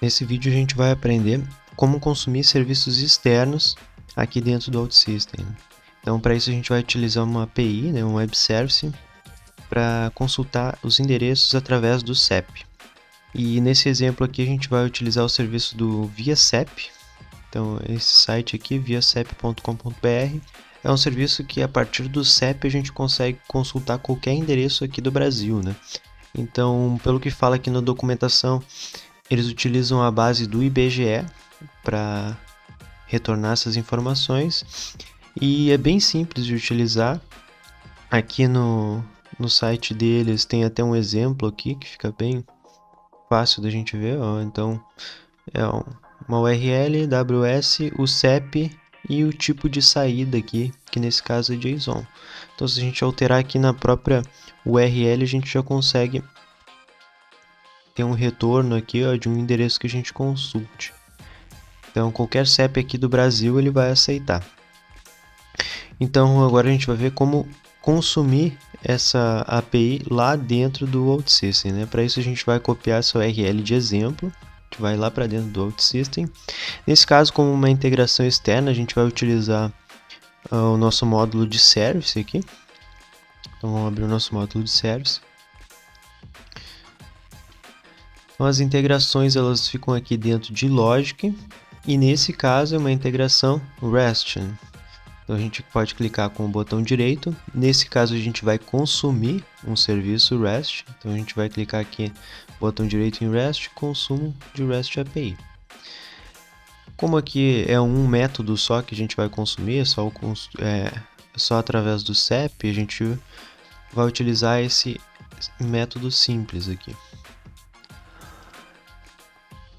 Nesse vídeo a gente vai aprender como consumir serviços externos aqui dentro do OutSystem. Então, para isso a gente vai utilizar uma API, um Web Service, para consultar os endereços através do SEP. E nesse exemplo aqui a gente vai utilizar o serviço do ViaSEP. Então, esse site aqui, viasep.com.br, é um serviço que a partir do SEP a gente consegue consultar qualquer endereço aqui do Brasil, né? Então, pelo que fala aqui na documentação, eles utilizam a base do IBGE para retornar essas informações e é bem simples de utilizar. Aqui no site deles tem até um exemplo aqui que fica bem fácil da gente ver, ó. Então é uma URL, WS, o CEP e o tipo de saída aqui, que nesse caso é JSON. Então se a gente alterar aqui na própria URL, a gente já consegue ter um retorno aqui, ó, de um endereço que a gente consulte. Então qualquer CEP aqui do Brasil ele vai aceitar. Então agora a gente vai ver como consumir essa API lá dentro do OutSystem, né? Para isso a gente vai copiar essa URL de exemplo, que vai lá para dentro do OutSystem. Nesse caso, como uma integração externa, a gente vai utilizar o nosso módulo de service aqui. Então vamos abrir o nosso módulo de service. Então, as integrações elas ficam aqui dentro de Logic e nesse caso é uma integração REST. Então a gente pode clicar com o botão direito. Nesse caso a gente vai consumir um serviço REST. Então a gente vai clicar aqui, botão direito em REST, consumo de REST API. Como aqui é um método só que a gente vai consumir, só através do SEP, a gente vai utilizar esse método simples aqui.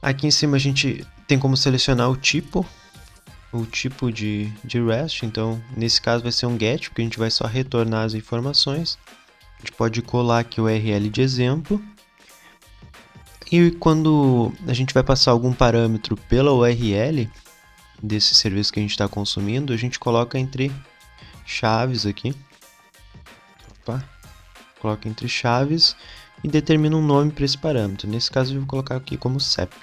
Aqui em cima a gente tem como selecionar o tipo de REST, então nesse caso vai ser um GET, porque a gente vai só retornar as informações. A gente pode colar aqui o URL de exemplo. E quando a gente vai passar algum parâmetro pela URL desse serviço que a gente está consumindo, a gente coloca entre chaves aqui. Coloca entre chaves e determina um nome para esse parâmetro. Nesse caso eu vou colocar aqui como CEP.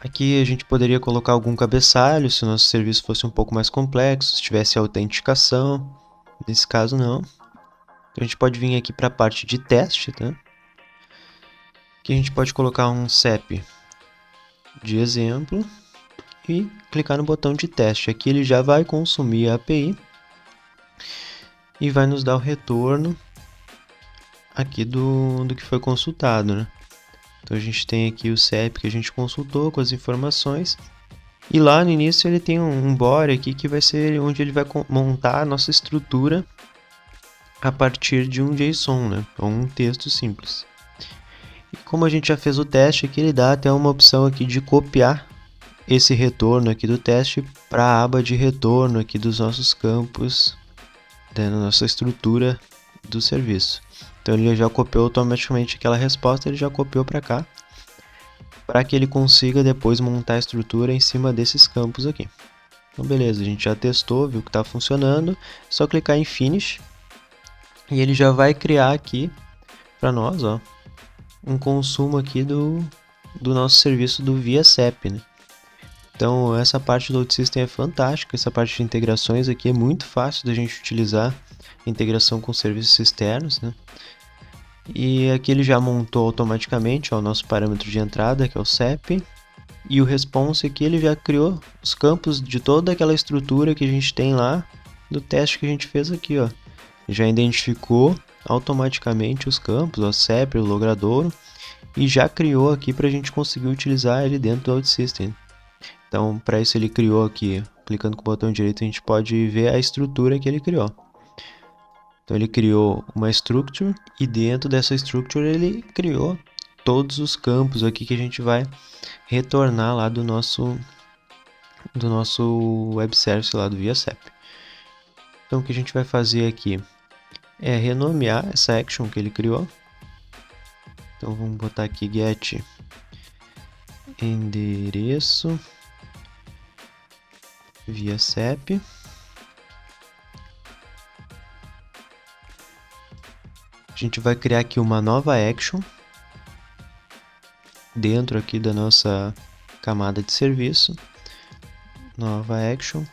Aqui a gente poderia colocar algum cabeçalho, se o nosso serviço fosse um pouco mais complexo, se tivesse autenticação. Nesse caso não. Então a gente pode vir aqui para a parte de teste, tá? Aqui a gente pode colocar um CEP de exemplo e clicar no botão de teste. Aqui ele já vai consumir a API e vai nos dar o retorno aqui do que foi consultado, né? Então a gente tem aqui o CEP que a gente consultou com as informações. E lá no início ele tem um body aqui que vai ser onde ele vai montar a nossa estrutura a partir de um JSON, né? Ou um texto simples. E como a gente já fez o teste aqui, ele dá até uma opção aqui de copiar esse retorno aqui do teste para a aba de retorno aqui dos nossos campos, né, na nossa estrutura do serviço. Então ele já copiou automaticamente aquela resposta, ele já copiou para cá, para que ele consiga depois montar a estrutura em cima desses campos aqui. Então beleza, a gente já testou, viu que está funcionando, é só clicar em Finish e ele já vai criar aqui para nós, ó, um consumo aqui do nosso serviço do ViaSEP, né? Então essa parte do OutSystem é fantástica, essa parte de integrações aqui é muito fácil da gente utilizar, integração com serviços externos, né? E aqui ele já montou automaticamente, ó, o nosso parâmetro de entrada, que é o CEP, e o response aqui ele já criou os campos de toda aquela estrutura que a gente tem lá do teste que a gente fez aqui, ó. Já identificou automaticamente os campos, o CEP, o logradouro, e já criou aqui para a gente conseguir utilizar ele dentro do OutSystem. Então, para isso ele criou aqui, clicando com o botão direito, a gente pode ver a estrutura que ele criou. Então ele criou uma structure e dentro dessa structure ele criou todos os campos aqui que a gente vai retornar lá do nosso web service lá do ViaSEP. Então o que a gente vai fazer aqui é renomear essa action que ele criou. Então vamos botar aqui get endereço ViaSEP. A gente vai criar aqui uma nova action. dentro aqui da nossa camada de serviço. Nova action,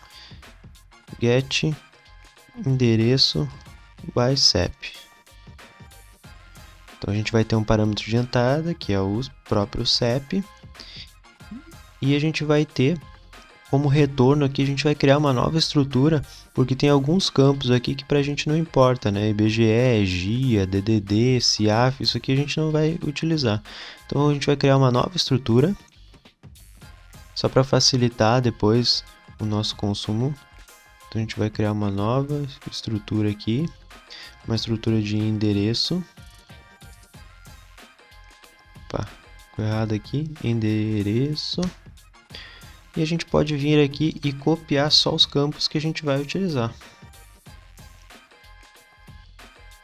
get endereço by CEP. Então a gente vai ter um parâmetro de entrada, que é o próprio CEP, e a gente vai ter como retorno aqui, a gente vai criar uma nova estrutura, porque tem alguns campos aqui que pra gente não importa, né? IBGE, GIA, DDD, CIAF, isso aqui a gente não vai utilizar. Então a gente vai criar uma nova estrutura, só para facilitar depois o nosso consumo. Então a gente vai criar uma nova estrutura aqui, uma estrutura de endereço. Opa, ficou errado aqui, endereço. E a gente pode vir aqui e copiar só os campos que a gente vai utilizar.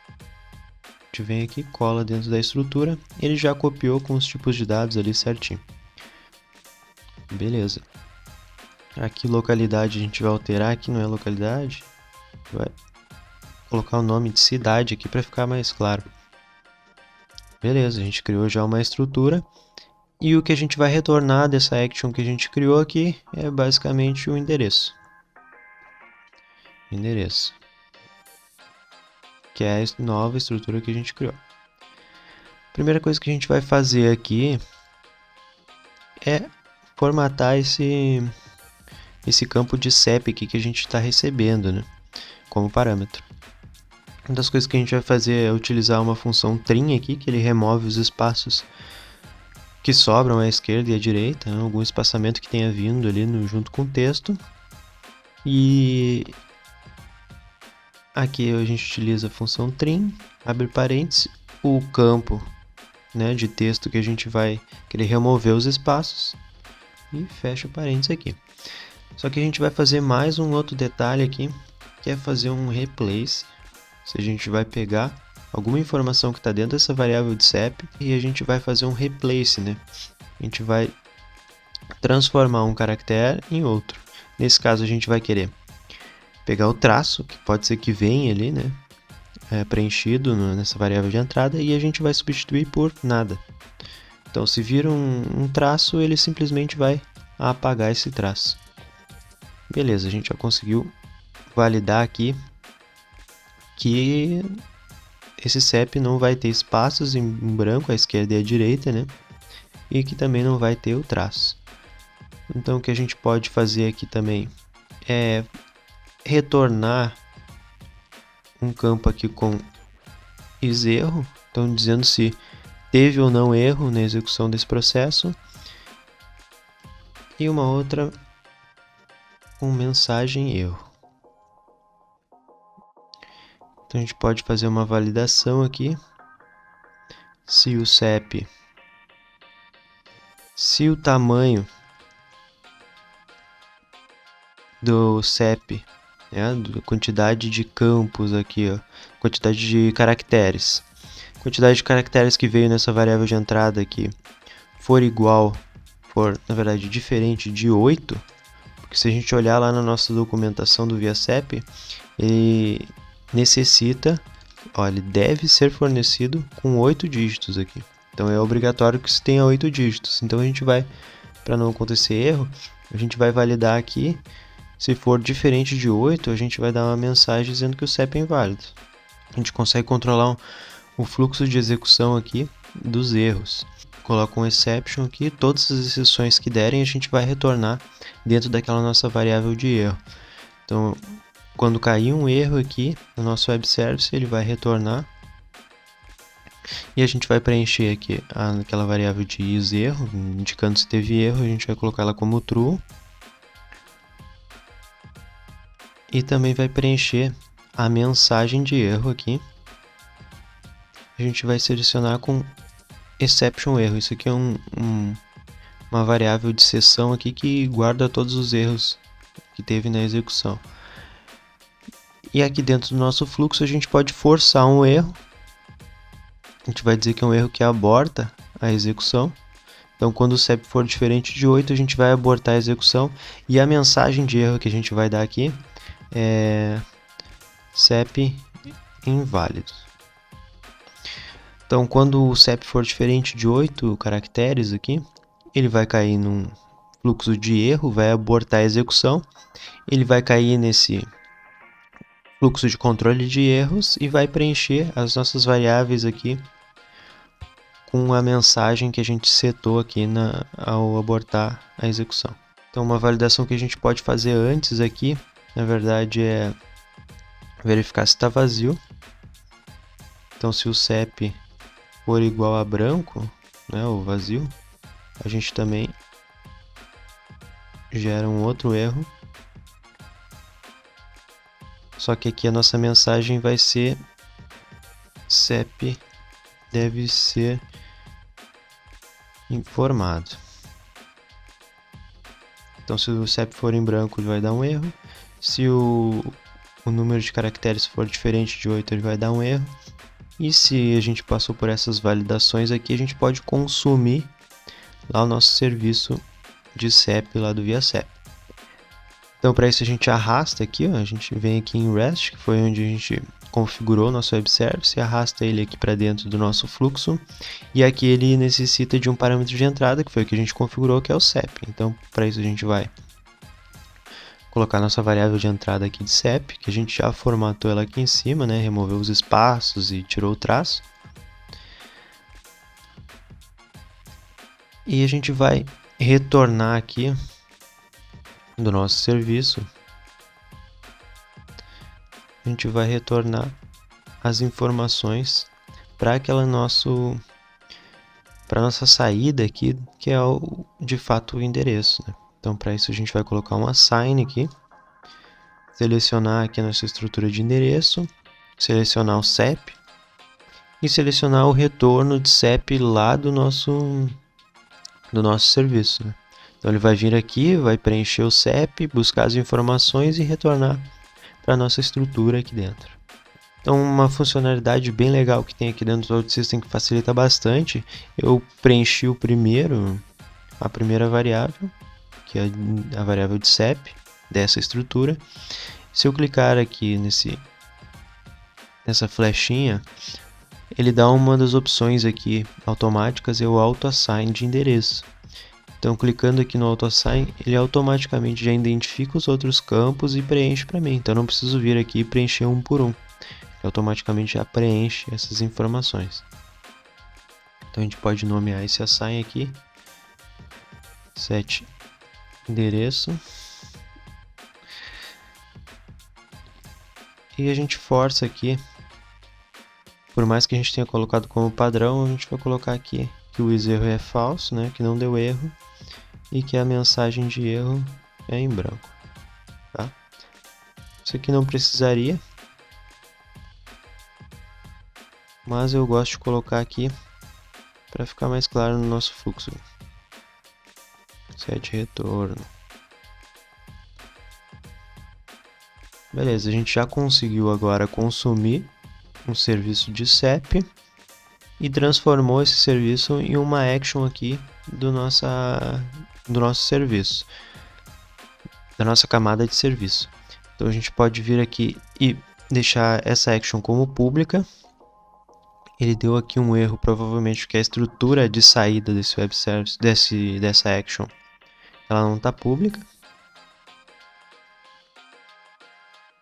A gente vem aqui, cola dentro da estrutura, ele já copiou com os tipos de dados ali certinho. Beleza. Aqui localidade a gente vai alterar, aqui não é localidade, vai colocar o nome de cidade aqui para ficar mais claro. Beleza, a gente criou já uma estrutura. E o que a gente vai retornar dessa action que a gente criou aqui é basicamente o endereço. Endereço. Que é a nova estrutura que a gente criou. Primeira coisa que a gente vai fazer aqui é formatar esse campo de CEP aqui que a gente está recebendo, né, como parâmetro. Uma das coisas que a gente vai fazer é utilizar uma função trim aqui, que ele remove os espaços que sobram à esquerda e à direita, né, algum espaçamento que tenha vindo ali junto com o texto. E aqui a gente utiliza a função trim, abre parênteses, o campo, né, de texto que a gente vai querer remover os espaços e fecha parênteses aqui. Só que a gente vai fazer mais um outro detalhe aqui, que é fazer um replace. Se a gente vai pegar alguma informação que está dentro dessa variável de CEP e a gente vai fazer um replace, né? A gente vai transformar um caractere em outro. Nesse caso a gente vai querer pegar o traço, que pode ser que venha ali, né, preenchido nessa variável de entrada, e a gente vai substituir por nada. Então se vir um traço, ele simplesmente vai apagar esse traço. Beleza, a gente já conseguiu validar aqui que esse CEP não vai ter espaços em branco à esquerda e à direita, né? E que também não vai ter o traço. Então o que a gente pode fazer aqui também é retornar um campo aqui com is_erro, então dizendo se teve ou não erro na execução desse processo, e uma outra com mensagem erro. Então a gente pode fazer uma validação aqui, se o CEP, se o tamanho do CEP, né, a quantidade de campos aqui, ó, quantidade de caracteres que veio nessa variável de entrada aqui for igual, na verdade diferente de 8, porque se a gente olhar lá na nossa documentação do ViaCEP, ele necessita, ele deve ser fornecido com 8 dígitos aqui. Então é obrigatório que isso tenha 8 dígitos. Então a gente vai, para não acontecer erro, a gente vai validar aqui. Se for diferente de 8, a gente vai dar uma mensagem dizendo que o CEP é inválido. A gente consegue controlar o fluxo de execução aqui dos erros. Coloca um exception aqui, todas as exceções que derem a gente vai retornar dentro daquela nossa variável de erro. Então, quando cair um erro aqui no nosso web service, ele vai retornar. E a gente vai preencher aqui aquela variável de is_erro, indicando se teve erro, a gente vai colocar ela como true. E também vai preencher a mensagem de erro aqui. A gente vai selecionar com exception erro. Isso aqui é uma variável de seção aqui que guarda todos os erros que teve na execução. E aqui dentro do nosso fluxo a gente pode forçar um erro. A gente vai dizer que é um erro que aborta a execução. Então quando o CEP for diferente de 8, a gente vai abortar a execução. E a mensagem de erro que a gente vai dar aqui é CEP inválido. Então, quando o CEP for diferente de 8 caracteres aqui, ele vai cair num fluxo de erro, vai abortar a execução, ele vai cair nesse fluxo de controle de erros e vai preencher as nossas variáveis aqui com a mensagem que a gente setou aqui ao abortar a execução. Então, uma validação que a gente pode fazer antes aqui, na verdade, é verificar se está vazio. Então, se o CEP for igual a branco, né, ou vazio, a gente também gera um outro erro. Só que aqui a nossa mensagem vai ser CEP deve ser informado. Então, se o CEP for em branco, ele vai dar um erro. Se o número de caracteres for diferente de 8, ele vai dar um erro. E se a gente passou por essas validações aqui, a gente pode consumir lá o nosso serviço de CEP lá do ViaCEP. Então, para isso a gente arrasta aqui, ó, a gente vem aqui em REST, que foi onde a gente configurou o nosso web service, e arrasta ele aqui para dentro do nosso fluxo. E aqui ele necessita de um parâmetro de entrada, que foi o que a gente configurou, que é o CEP. Então, para isso a gente vai colocar nossa variável de entrada aqui de CEP, que a gente já formatou ela aqui em cima, né? Removeu os espaços e tirou o traço. E a gente vai retornar aqui do nosso serviço. A gente vai retornar as informações para nossa saída aqui, que é de fato o endereço, né? Então, para isso a gente vai colocar um assign aqui, selecionar aqui a nossa estrutura de endereço, selecionar o CEP e selecionar o retorno de CEP lá do nosso serviço, né? Então, ele vai vir aqui, vai preencher o CEP, buscar as informações e retornar para a nossa estrutura aqui dentro. Então, uma funcionalidade bem legal que tem aqui dentro do OutSystem que facilita bastante, eu preenchi a primeira variável, que é a variável de CEP dessa estrutura. Se eu clicar aqui nessa flechinha, ele dá uma das opções aqui automáticas, é o auto-assign de endereço. Então, clicando aqui no auto-assign, ele automaticamente já identifica os outros campos e preenche para mim. Então, eu não preciso vir aqui e preencher um por um. Ele automaticamente já preenche essas informações. Então, a gente pode nomear esse assign aqui. Set endereço. E a gente força aqui. Por mais que a gente tenha colocado como padrão, a gente vai colocar aqui que o erro é falso, né? Que não deu erro. E que a mensagem de erro é em branco, tá? Isso aqui não precisaria, mas eu gosto de colocar aqui para ficar mais claro no nosso fluxo. Set retorno. Beleza, a gente já conseguiu agora consumir um serviço de CEP e transformou esse serviço em uma action aqui do nosso serviço, da nossa camada de serviço. Então a gente pode vir aqui e deixar essa action como pública. Ele deu aqui um erro, provavelmente porque a estrutura de saída desse web service, dessa action, ela não está pública.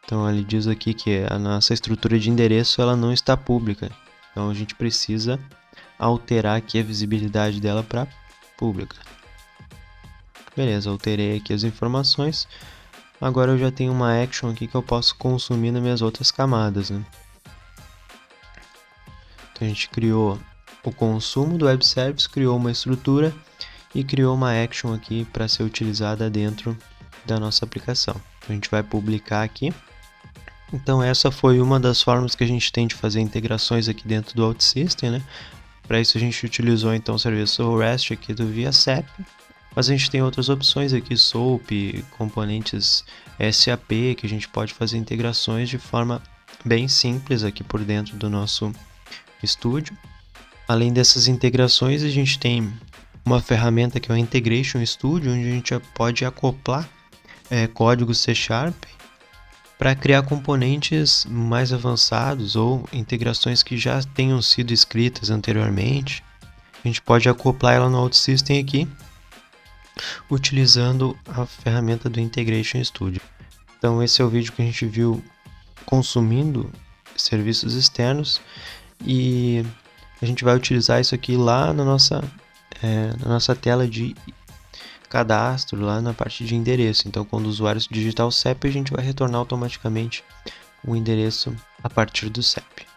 Então ele diz aqui que a nossa estrutura de endereço ela não está pública. Então a gente precisa alterar aqui a visibilidade dela para pública. Beleza, alterei aqui as informações. Agora eu já tenho uma action aqui que eu posso consumir nas minhas outras camadas, né? Então a gente criou o consumo do web service, criou uma estrutura e criou uma action aqui para ser utilizada dentro da nossa aplicação. Então, a gente vai publicar aqui. Então essa foi uma das formas que a gente tem de fazer integrações aqui dentro do OutSystem, né? Para isso a gente utilizou então o serviço REST aqui do ViaCEP, mas a gente tem outras opções aqui, SOAP, componentes SAP, que a gente pode fazer integrações de forma bem simples aqui por dentro do nosso estúdio. Além dessas integrações, a gente tem uma ferramenta que é o Integration Studio, onde a gente pode acoplar código C# Para criar componentes mais avançados ou integrações que já tenham sido escritas anteriormente, a gente pode acoplar ela no OutSystem aqui, utilizando a ferramenta do Integration Studio. Então esse é o vídeo que a gente viu consumindo serviços externos, e a gente vai utilizar isso aqui lá na nossa tela de cadastro, lá na parte de endereço. Então quando o usuário digitar o CEP, a gente vai retornar automaticamente o endereço a partir do CEP.